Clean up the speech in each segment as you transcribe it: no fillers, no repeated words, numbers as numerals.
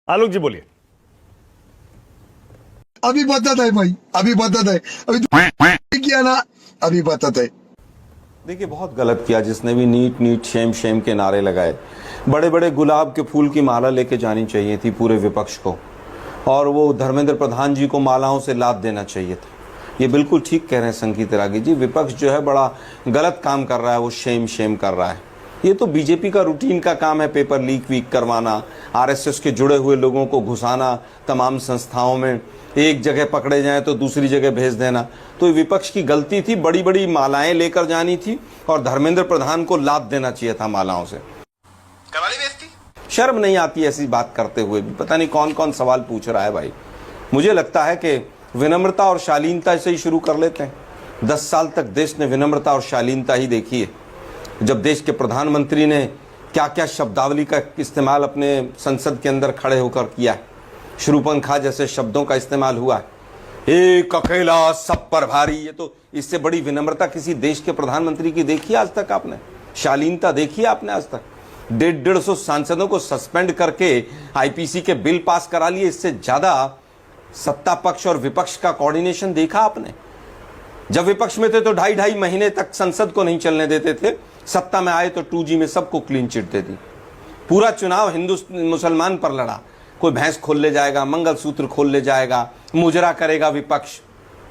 आलोक जी बोलिए। अभी बताता है भाई, अभी बताता है, अभी तो किया ना, अभी बताता है। देखिए, बहुत गलत किया जिसने भी नीट नीट शेम शेम के नारे लगाए। बड़े बड़े गुलाब के फूल की माला लेके जानी चाहिए थी पूरे विपक्ष को, और वो धर्मेंद्र प्रधान जी को मालाओं से लाद देना चाहिए था। ये बिल्कुल ठीक कह रहे हैं संगीत रागी जी, विपक्ष जो है बड़ा गलत काम कर रहा है, वो शेम शेम कर रहा है। ये तो बीजेपी का रूटीन का काम है, पेपर लीक वीक करवाना, आरएसएस के जुड़े हुए लोगों को घुसाना तमाम संस्थाओं में, एक जगह पकड़े जाएं तो दूसरी जगह भेज देना। तो विपक्ष की गलती थी, बड़ी बड़ी मालाएं लेकर जानी थी और धर्मेंद्र प्रधान को लाद देना चाहिए था मालाओं से। करवाली बेइज्जती। शर्म नहीं आती ऐसी बात करते हुए भी। पता नहीं कौन कौन सवाल पूछ रहा है भाई। मुझे लगता है कि विनम्रता और शालीनता से ही शुरू कर लेते हैं। 10 साल तक देश ने विनम्रता और शालीनता ही देखी है। जब देश के प्रधानमंत्री ने क्या क्या शब्दावली का इस्तेमाल अपने संसद के अंदर खड़े होकर किया है, शूरपणखा जैसे शब्दों का इस्तेमाल हुआ है, एक अकेला सब पर भारी। ये तो इससे बड़ी विनम्रता किसी देश के प्रधानमंत्री की देखी आज तक आपने? शालीनता देखी आपने आज तक? 150 सांसदों को सस्पेंड करके आईपीसी के बिल पास करा लिए। इससे ज्यादा सत्ता पक्ष और विपक्ष का कोऑर्डिनेशन देखा आपने? जब विपक्ष में थे तो 2.5 महीने तक संसद को नहीं चलने देते थे, सत्ता में आए तो 2G में सबको क्लीन चिट दे दी। पूरा चुनाव हिंदू मुसलमान पर लड़ा। कोई भैंस खोल ले जाएगा, मंगलसूत्र खोल ले जाएगा, मुजरा करेगा विपक्ष।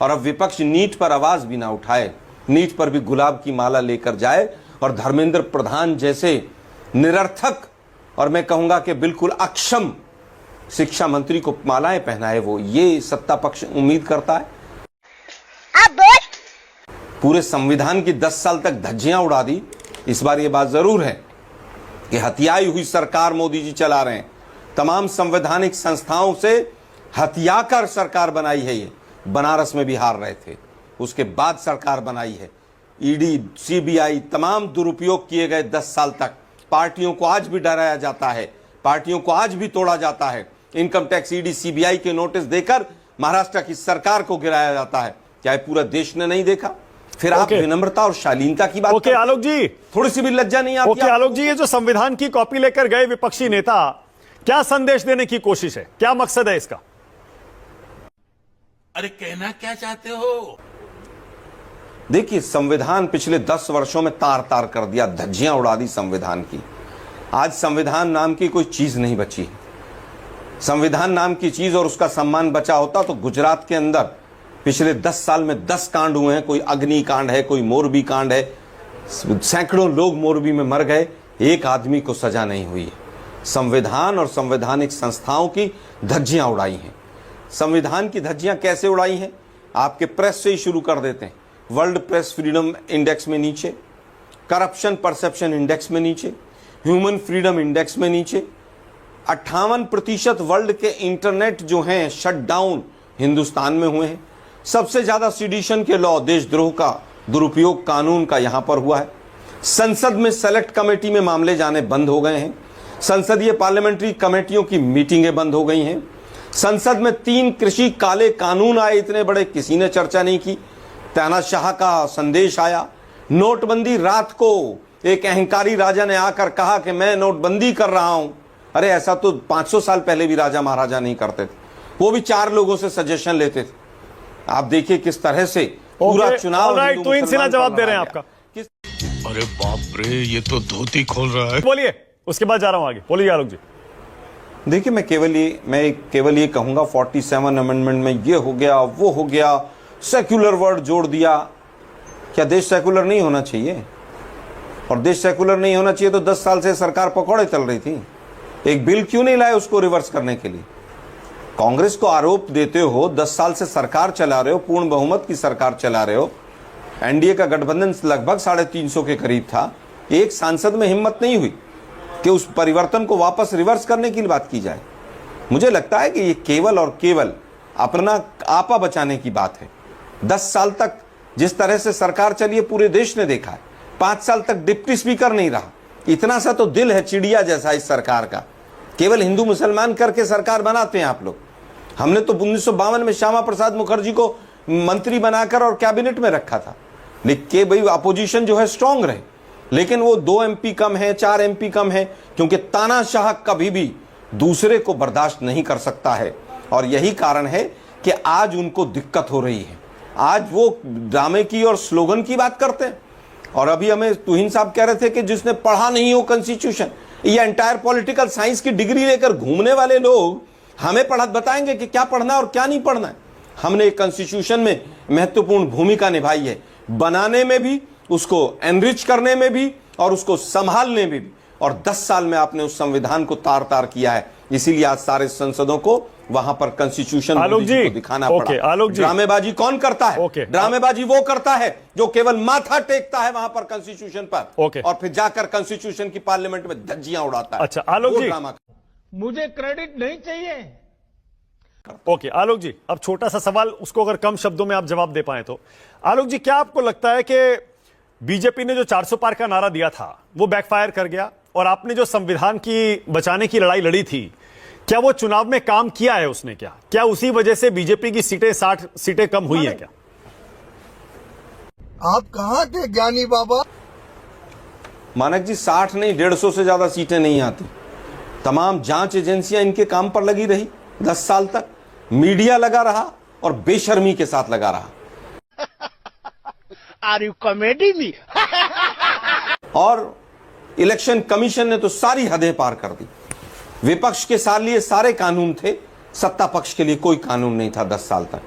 और अब विपक्ष नीट पर आवाज भी ना उठाए, नीट पर भी गुलाब की माला लेकर जाए और धर्मेंद्र प्रधान जैसे निरर्थक और मैं कहूंगा कि बिल्कुल अक्षम शिक्षा मंत्री को मालाएं पहनाए। वो ये सत्ता पक्ष उम्मीद करता है? पूरे संविधान की 10 साल तक धज्जियां उड़ा दी। इस बार ये बात जरूर है कि हथियाई हुई सरकार मोदी जी चला रहे हैं। तमाम संवैधानिक संस्थाओं से हथियाकर सरकार बनाई है। ये बनारस में भी हार रहे थे, उसके बाद सरकार बनाई है। ईडी, सीबीआई तमाम दुरुपयोग किए गए 10 साल तक। पार्टियों को आज भी डराया जाता है, पार्टियों को आज भी तोड़ा जाता है। इनकम टैक्स, ईडी, सीबीआई के नोटिस देकर महाराष्ट्र की सरकार को गिराया जाता है। क्या ये पूरा देश ने नहीं देखा? फिर आप विनम्रता और शालीनता की बात आलोक जी, थोड़ी सी भी लज्जा नहीं आती? आलोक जी, ये जो संविधान की कॉपी लेकर गए विपक्षी नेता, क्या संदेश देने की कोशिश है? क्या मकसद है इसका? अरे कहना क्या चाहते हो? देखिए, संविधान पिछले 10 वर्षों में तार तार कर दिया, धज्जियां उड़ा दी संविधान की। आज संविधान नाम की कोई चीज नहीं बची है। संविधान नाम की चीज और उसका सम्मान बचा होता तो गुजरात के अंदर पिछले 10 साल में 10 कांड हुए हैं। कोई अग्नि कांड है, कोई मोरबी कांड है, सैकड़ों लोग मोरबी में मर गए, एक आदमी को सजा नहीं हुई है। संविधान और संवैधानिक संस्थाओं की धज्जियां उड़ाई हैं। संविधान की धज्जियां कैसे उड़ाई हैं? आपके प्रेस से ही शुरू कर देते हैं। वर्ल्ड प्रेस फ्रीडम इंडेक्स में नीचे, करप्शन परसेप्शन इंडेक्स में नीचे, ह्यूमन फ्रीडम इंडेक्स में नीचे। 58% वर्ल्ड के इंटरनेट जो हैं शट डाउन हिंदुस्तान में हुए हैं। सबसे ज्यादा सिडिशन के लॉ, देशद्रोह का दुरुपयोग कानून का यहां पर हुआ है। संसद में सेलेक्ट कमेटी में मामले जाने बंद हो गए हैं। संसदीय पार्लियामेंट्री कमेटियों की मीटिंगें बंद हो गई हैं। संसद में 3 कृषि काले कानून आए, इतने बड़े, किसी ने चर्चा नहीं की। तानाशाह का संदेश आया। नोटबंदी, रात को एक अहंकारी राजा ने आकर कहा कि मैं नोटबंदी कर रहा हूं। अरे ऐसा तो 500 साल पहले भी राजा महाराजा नहीं करते थे, वो भी 4 लोगों से सजेशन लेते थे। आप देखिए किस तरह से पूरा चुनाव जवाब दे रहे हैं आपका। अरे बाप रे, ये तो धोती खोल रहा है। बोलिए, उसके बाद जा रहा हूं आगे। बोलिए आलोक जी। देखिए, मैं केवल ये कहूंगा 47 अमेंडमेंट में ये हो गया, वो हो गया, सेक्युलर वर्ड जोड़ दिया। क्या देश सेक्युलर नहीं होना चाहिए? और देश सेक्युलर नहीं होना चाहिए तो 10 साल से सरकार पकौड़े तल रही थी। एक बिल क्यों नहीं लाए उसको रिवर्स करने के लिए? कांग्रेस को आरोप देते हो, 10 साल से सरकार चला रहे हो, पूर्ण बहुमत की सरकार चला रहे हो, एनडीए का गठबंधन लगभग 350 के करीब था। एक सांसद में हिम्मत नहीं हुई कि उस परिवर्तन को वापस रिवर्स करने की बात की जाए। मुझे लगता है कि ये केवल और केवल अपना आपा बचाने की बात है। 10 साल तक जिस तरह से सरकार चली है पूरे देश ने देखा है। 5 साल तक डिप्टी स्पीकर नहीं रहा। इतना सा तो दिल है चिड़िया जैसा इस सरकार का। केवल हिंदू मुसलमान करके सरकार बनाते हैं आप लोग। हमने तो 1952 में श्यामा प्रसाद मुखर्जी को मंत्री बनाकर और कैबिनेट में रखा था, लेकिन भाई अपोजिशन जो है स्ट्रांग रहे। लेकिन वो 2 MP कम है, 4 MP कम है, क्योंकि तानाशाह कभी भी दूसरे को बर्दाश्त नहीं कर सकता है। और यही कारण है कि आज उनको दिक्कत हो रही है। आज वो ड्रामे की और स्लोगन की बात करते हैं। और अभी हमें तुहिन साहब कह रहे थे कि जिसने पढ़ा नहीं हो कॉन्स्टिट्यूशन, ये एंटायर पॉलिटिकल साइंस की डिग्री लेकर घूमने वाले लोग हमें पढ़ा बताएंगे कि क्या पढ़ना है और क्या नहीं पढ़ना है। हमने एक कॉन्स्टिट्यूशन में महत्वपूर्ण भूमिका निभाई है, बनाने में भी, उसको एनरिच करने में भी और उसको संभालने में भी। और 10 साल में आपने उस संविधान को तार तार किया है। इसीलिए आज सारे सांसदों को वहां पर कॉन्स्टिट्यूशन आलोक जी को दिखाना पड़ा। आलोक जी, ड्रामेबाजी कौन करता है? ड्रामेबाजी वो करता है जो केवल माथा टेकता है वहां पर कॉन्स्टिट्यूशन पर, और फिर जाकर कॉन्स्टिट्यूशन की पार्लियामेंट में धज्जियां उड़ाता है। अच्छा आलोक जी, मुझे क्रेडिट नहीं चाहिए। ओके आलोक जी, अब छोटा सा सवाल, उसको अगर कम शब्दों में आप जवाब दे पाए तो। आलोक जी, क्या आपको लगता है कि बीजेपी ने जो 400 पार का नारा दिया था वो बैकफायर कर गया, और आपने जो संविधान की बचाने की लड़ाई लड़ी थी, क्या वो चुनाव में काम किया है उसने? क्या उसी वजह से बीजेपी की सीटें 60 सीटें कम हुई है क्या? आप कहाँ थे ज्ञानी बाबा? मानक जी 60 नहीं 150 से ज्यादा सीटें नहीं आती। तमाम जांच एजेंसियां इनके काम पर लगी रही 10 साल तक, मीडिया लगा रहा और बेशर्मी के साथ लगा रहा। Are you comedy me? और इलेक्शन कमीशन ने तो सारी हदें पार कर दी। विपक्ष के लिए सारे कानून थे, सत्ता पक्ष के लिए कोई कानून नहीं था 10 साल तक।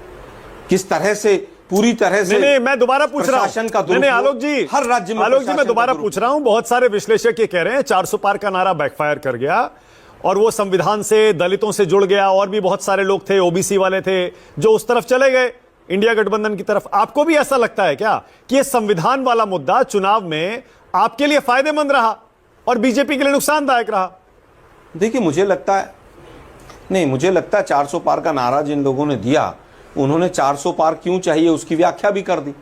किस तरह से पूरी तरह से नहीं, मैं दोबारा पूछ रहा हूं। नहीं आलोक जी, हर राज्य में आलोक जी मैं दोबारा पूछ रहा हूं। बहुत सारे विश्लेषक ये कह रहे हैं 400 पार का नारा बैकफायर कर गया और वो संविधान से, दलितों से जुड़ गया, और भी बहुत सारे लोग थे, ओबीसी वाले थे, जो उस तरफ चले गए, इंडिया गठबंधन की तरफ। आपको भी ऐसा लगता है क्या कि ये संविधान वाला मुद्दा चुनाव में आपके लिए फायदेमंद रहा और बीजेपी के लिए नुकसानदायक रहा? देखिए मुझे लगता है 400 पार का नारा जिन लोगों ने दिया, उन्होंने 400 पार क्यों चाहिए उसकी व्याख्या भी कर दी।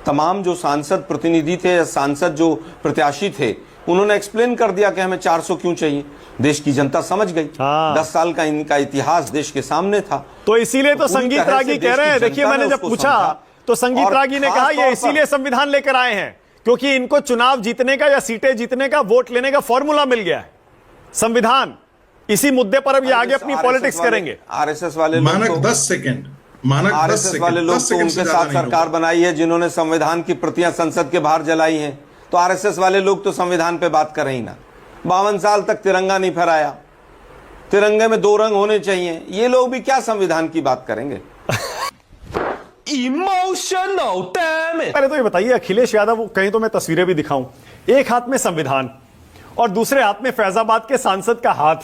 तमाम जो सांसद प्रतिनिधि थे या सांसद जो प्रत्याशी थे, उन्होंने एक्सप्लेन कर दिया कि हमें 400 क्यों चाहिए। देश की जनता समझ गई। 10 साल का इनका इतिहास देश के सामने था। तो इसीलिए तो संगीत रागी कह रहे हैं। देखिए, मैंने जब पूछा तो संगीत रागी ने कहा ये इसीलिए संविधान लेकर आए हैं क्योंकि इनको चुनाव जीतने का या सीटें जीतने का, वोट लेने का फॉर्मूला मिल गया है संविधान। इसी मुद्दे पर अब ये आगे अपनी पॉलिटिक्स करेंगे। आरएसएस वाले लोग, मानक 10 सेकंड, मानक 10 सेकंड, वाले लोग तो उनके साथ सरकार बनाई है जिन्होंने संविधान की प्रतियां संसद के बाहर जलाई हैं। तो आरएसएस वाले लोग तो संविधान पे बात कर ही ना। 52 साल तक तिरंगा नहीं फहराया, तिरंगे में 2 रंग होने चाहिए, ये लोग भी क्या संविधान की बात करेंगे? Emotional damn it. पहले तो ये बताइए, अखिलेश यादव, कहीं तो मैं तस्वीरें भी दिखाऊं, एक हाथ में संविधान और दूसरे हाथ में फैजाबाद के सांसद का हाथ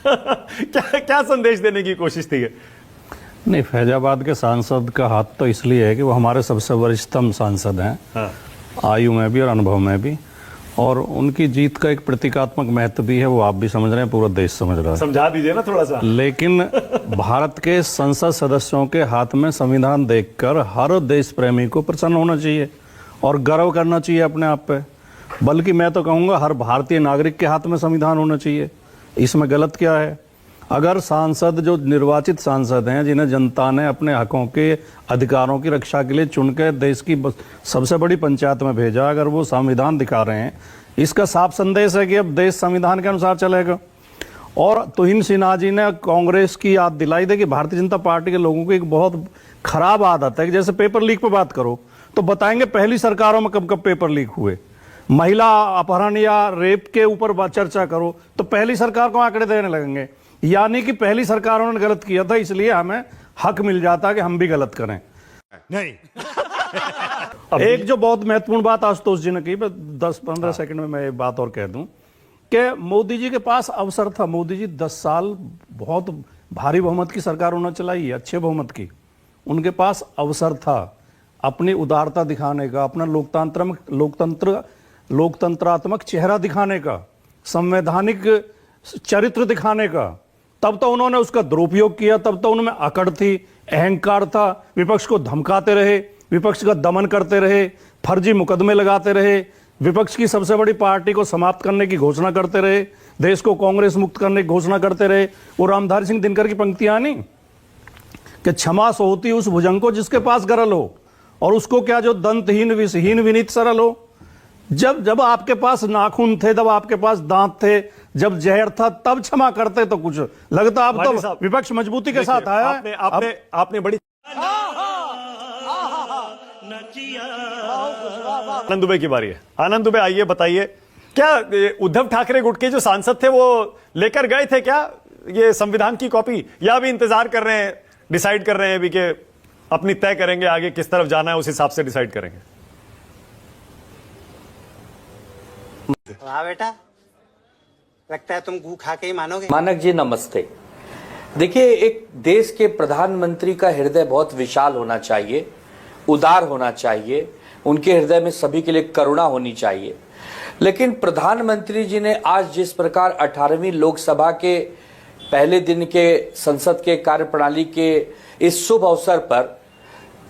क्या संदेश देने की कोशिश थी? नहीं, फैजाबाद के सांसद का हाथ तो इसलिए है कि वो हमारे सबसे वरिष्ठतम सांसद हैं। हाँ। आयु में भी और अनुभव में भी, और उनकी जीत का एक प्रतीकात्मक महत्व भी है, वो आप भी समझ रहे हैं, पूरा देश समझ रहा है। समझा दीजिए ना थोड़ा सा। लेकिन भारत के संसद सदस्यों के हाथ में संविधान देखकर हर देश प्रेमी को प्रसन्न होना चाहिए और गर्व करना चाहिए अपने आप पे। बल्कि मैं तो कहूँगा हर भारतीय नागरिक के हाथ में संविधान होना चाहिए। इसमें गलत क्या है? अगर सांसद, जो निर्वाचित सांसद हैं, जिन्हें जनता ने अपने हकों के, अधिकारों की रक्षा के लिए चुन के देश की सबसे बड़ी पंचायत में भेजा, अगर वो संविधान दिखा रहे हैं, इसका साफ संदेश है कि अब देश संविधान के अनुसार चलेगा। और तुहिन सिन्हा जी ने कांग्रेस की याद दिलाई दे कि भारतीय जनता पार्टी के लोगों की एक बहुत खराब आदत है कि जैसे पेपर लीक पर बात करो तो बताएंगे पहली सरकारों में कब कब पेपर लीक हुए। महिला अपहरण या रेप के ऊपर चर्चा करो तो पहली सरकार को आंकड़े देने लगेंगे, यानी कि पहली सरकारों ने गलत किया था, इसलिए हमें हक मिल जाता कि हम भी गलत करें। नहीं एक जो बहुत महत्वपूर्ण बात आशुतोष जी ने की, 10-15 सेकंड में मैं एक बात और कह दूं कि मोदी जी के पास अवसर था। मोदी जी 10 साल बहुत भारी बहुमत की सरकार उन्होंने चलाई है, अच्छे बहुमत की। उनके पास अवसर था अपनी उदारता दिखाने का, अपना लोकतंत्रात्मक चेहरा दिखाने का, संवैधानिक चरित्र दिखाने का। तब तो उन्होंने उसका दुरुपयोग किया, तब तो उनमें अकड़ थी, अहंकार था, विपक्ष को धमकाते रहे, विपक्ष का दमन करते रहे, फर्जी मुकदमे लगाते रहे, विपक्ष की सबसे बड़ी पार्टी को समाप्त करने की घोषणा करते रहे, देश को कांग्रेस मुक्त करने की घोषणा करते रहे। वो रामधारी सिंह दिनकर की पंक्तियां नहीं कि क्षमा सो होती उस भुजंग को जिसके पास गरल हो, और उसको क्या जो दंतहीन विषहीन विनीत सरल हो। जब आपके पास नाखून थे, जब आपके पास दांत थे, जब जहर था तब क्षमा करते तो कुछ लगता। अब वानी तो साहब, विपक्ष मजबूती के साथ देखिए, आया आपने है। आपने आपने बड़ी आनंद दुबे की बारी है। आनंद दुबे, आइए बताइए, क्या उद्धव ठाकरे गुट के जो सांसद थे वो लेकर गए थे क्या ये संविधान की कॉपी, या अभी इंतजार कर रहे हैं, डिसाइड कर रहे हैं अभी कि अपनी तय करेंगे आगे किस तरफ जाना है, उस हिसाब से डिसाइड करेंगे? वाह बेटा, लगता है तुम गू खा के ही मानोगे। मानक जी नमस्ते। देखिए, एक देश के प्रधानमंत्री का हृदय बहुत विशाल होना चाहिए, उदार होना चाहिए, उनके हृदय में सभी के लिए करुणा होनी चाहिए। लेकिन प्रधानमंत्री जी ने आज जिस प्रकार 18वीं लोकसभा के पहले दिन के संसद के कार्यप्रणाली के इस शुभ अवसर पर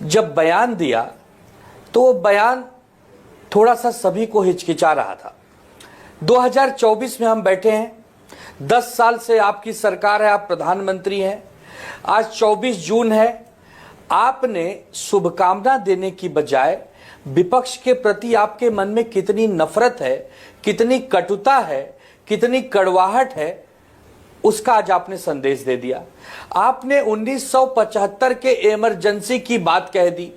जब बयान दिया, तो वो बयान थोड़ा सा सभी को हिचकिचा रहा था। 2024 में हम बैठे हैं, 10 साल से आपकी सरकार है, आप प्रधानमंत्री हैं। आज 24 जून है। आपने शुभकामना देने की बजाय विपक्ष के प्रति आपके मन में कितनी नफरत है, कितनी कटुता है, कितनी कड़वाहट है, उसका आज आपने संदेश दे दिया। आपने 1975 के इमरजेंसी की बात कह दी।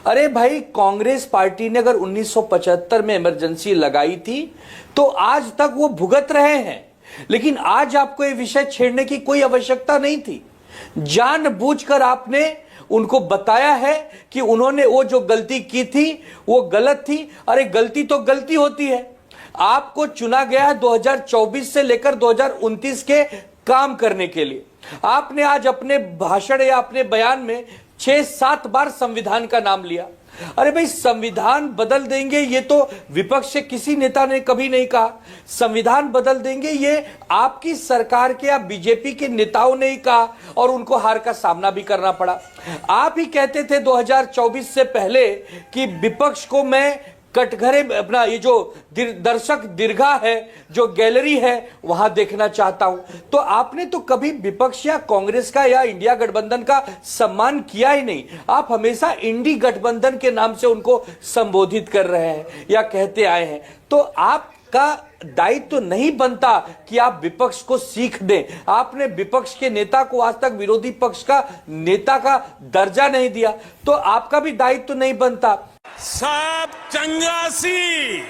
अरे भाई, कांग्रेस पार्टी ने अगर 1975 में इमरजेंसी लगाई थी तो आज तक वो भुगत रहे हैं, लेकिन आज आपको ये विषय छेड़ने की कोई आवश्यकता नहीं थी। जानबूझकर आपने उनको बताया है कि उन्होंने वो जो गलती की थी वो गलत थी। अरे गलती तो गलती होती है। आपको चुना गया है 2024 से लेकर 2029 के काम करने के लिए। आपने आज अपने भाषण या अपने बयान में 6-7 बार संविधान का नाम लिया। अरे भाई, संविधान बदल देंगे ये तो विपक्ष से किसी नेता ने कभी नहीं कहा। संविधान बदल देंगे ये आपकी सरकार के या बीजेपी के नेताओं ने ही कहा, और उनको हार का सामना भी करना पड़ा। आप ही कहते थे 2024 से पहले कि विपक्ष को मैं कटघरे, अपना ये जो दर्शक दीर्घा है, जो गैलरी है, वहां देखना चाहता हूं। तो आपने तो कभी विपक्ष या कांग्रेस का या इंडिया गठबंधन का सम्मान किया ही नहीं। आप हमेशा इंडी गठबंधन के नाम से उनको संबोधित कर रहे हैं या कहते आए हैं। तो आपका दायित्व तो नहीं बनता कि आप विपक्ष को सीख दें। आपने विपक्ष के नेता को आज तक विरोधी पक्ष का नेता का दर्जा नहीं दिया, तो आपका भी दायित्व तो नहीं बनता। सब चंगासी।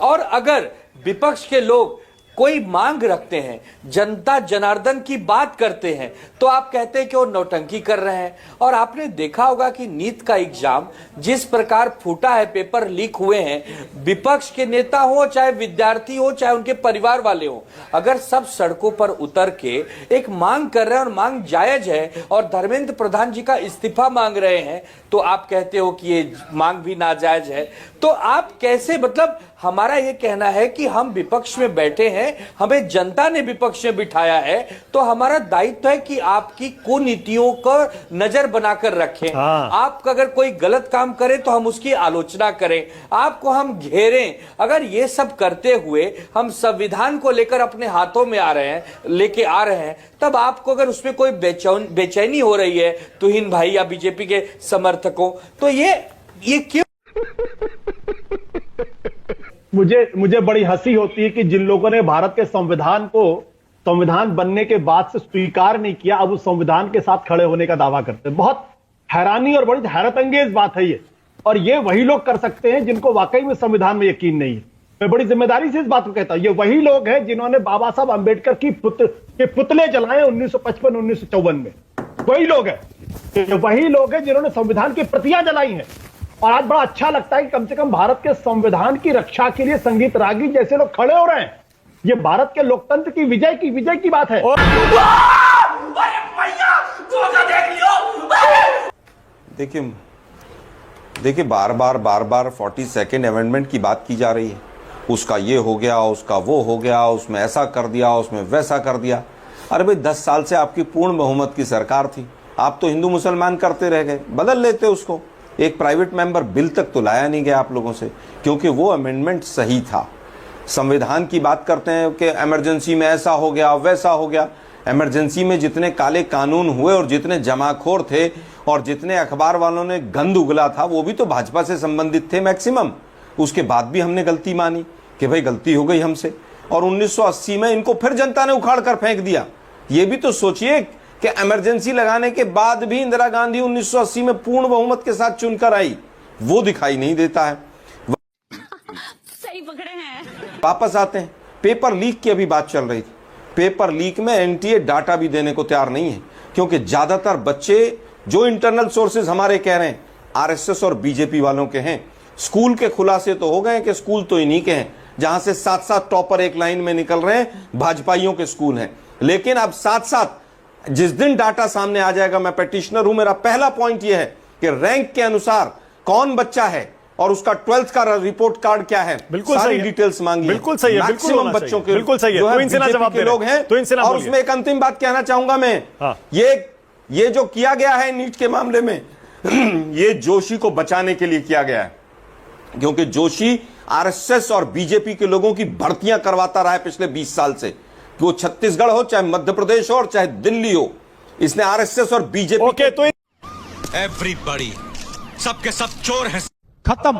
और अगर विपक्ष के लोग कोई मांग रखते हैं, जनता जनार्दन की बात करते हैं, तो आप कहते हैं कि वो नौटंकी कर रहे हैं। और आपने देखा होगा कि नीट का एग्जाम जिस प्रकार फूटा है, पेपर लीक हुए हैं, विपक्ष के नेता हो, चाहे विद्यार्थी हो, चाहे उनके परिवार वाले हो, अगर सब सड़कों पर उतर के एक मांग कर रहे हैं और मांग जायज है और धर्मेंद्र प्रधान जी का इस्तीफा मांग रहे हैं, तो आप कहते हो कि ये मांग भी नाजायज है। तो आप कैसे, मतलब हमारा ये कहना है कि हम विपक्ष में बैठे हैं, हमें जनता ने विपक्ष में बिठाया है, तो हमारा दायित्व है कि आपकी कुनीतियों को नजर बनाकर रखें। आप अगर कोई गलत काम करे तो हम उसकी आलोचना करें, आपको हम घेरें। अगर ये सब करते हुए हम संविधान को लेकर अपने हाथों में लेके आ रहे हैं, तब आपको अगर उसमें कोई बेचैनी हो रही है तुहिन भाई या बीजेपी के समर्थकों, तो ये क्यों? मुझे बड़ी हंसी होती है कि जिन लोगों ने भारत के संविधान को संविधान बनने के बाद से स्वीकार नहीं किया, अब उस संविधान के साथ खड़े होने का दावा करते हैं। बहुत हैरानी और बड़ी हैरत अंगेज बात है ये। और ये वही लोग कर सकते हैं जिनको वाकई में संविधान में यकीन नहीं है। मैं बड़ी जिम्मेदारी से इस बात को कहता हूं, ये वही लोग हैं जिन्होंने बाबा साहब अंबेडकर के पुतले जलाए 1955-1954 में। वही लोग हैं, वही लोग हैं जिन्होंने संविधान की प्रतियां जलाई हैं। और आज बड़ा अच्छा लगता है कि कम से कम भारत के संविधान की रक्षा के लिए संगीत रागी जैसे लोग खड़े हो रहे हैं। ये भारत के लोकतंत्र की विजय की बात है। देखिए बार बार 42nd अमेंडमेंट की बात की जा रही है। उसका ये हो गया, उसका वो हो गया, उसमें ऐसा कर दिया, उसमें वैसा कर दिया। अरे भाई, 10 साल से आपकी पूर्ण बहुमत की सरकार थी, आप तो हिंदू मुसलमान करते रह गए। बदल लेते उसको। एक प्राइवेट मेंबर बिल तक तो लाया नहीं गया आप लोगों से, क्योंकि वो अमेंडमेंट सही था। संविधान की बात करते हैं कि इमरजेंसी में ऐसा हो गया, वैसा हो गया। इमरजेंसी में जितने काले कानून हुए और जितने जमाखोर थे और जितने अखबार वालों ने गंद उगला था, वो भी तो भाजपा से संबंधित थे मैक्सिमम। उसके बाद भी हमने गलती मानी कि भाई गलती हो गई हमसे। और 1980 में इनको फिर जनता ने उखाड़ कर फेंक दिया। यह भी तो सोचिए कि इमरजेंसी लगाने के बाद भी इंदिरा गांधी 1980 में पूर्ण बहुमत के साथ चुनकर आई, वो दिखाई नहीं देता है। सही पकड़े हैं। वापस आते हैं, पेपर लीक की अभी बात चल रही थी। पेपर लीक में एनटीए डाटा भी देने को तैयार नहीं है, क्योंकि ज्यादातर बच्चे जो इंटरनल सोर्सेज हमारे कह रहे हैं आरएसएस और बीजेपी वालों के हैं। स्कूल के खुलासे तो हो गए कि स्कूल तो इन्हीं के हैं, जहां से 7-7 टॉपर एक लाइन में निकल रहे हैं, भाजपाइयों के स्कूल हैं। लेकिन अब साथ साथ जिस दिन डाटा सामने आ जाएगा, मैं पेटिशनर हूं, मेरा पहला पॉइंट यह है कि रैंक के अनुसार कौन बच्चा है और उसका 12th का रिपोर्ट कार्ड क्या है, बिल्कुल सारी सही है। डिटेल्स मांगी। बिल्कुल सही है, बिल्कुल होना बच्चों चाहिए। के बिल्कुल सही है। जो तो इनसे ना बीजेपी जवाब के दे रहे लोग हैं, हैं। तो इनसे ना और बोलिए। उसमें एक अंतिम बात कहना चाहूंगा मैं, हाँ। ये जो किया गया है नीट के मामले में ये जोशी को बचाने के लिए किया गया है, क्योंकि जोशी आरएसएस और बीजेपी के लोगों की भर्तियां करवाता रहा है पिछले 20 साल से, कि वो छत्तीसगढ़ हो, चाहे मध्य प्रदेश हो और चाहे दिल्ली हो। इसने आरएसएस और बीजेपी ओके, तो एवरीबॉडी, सबके सब चोर हैं। खत्म।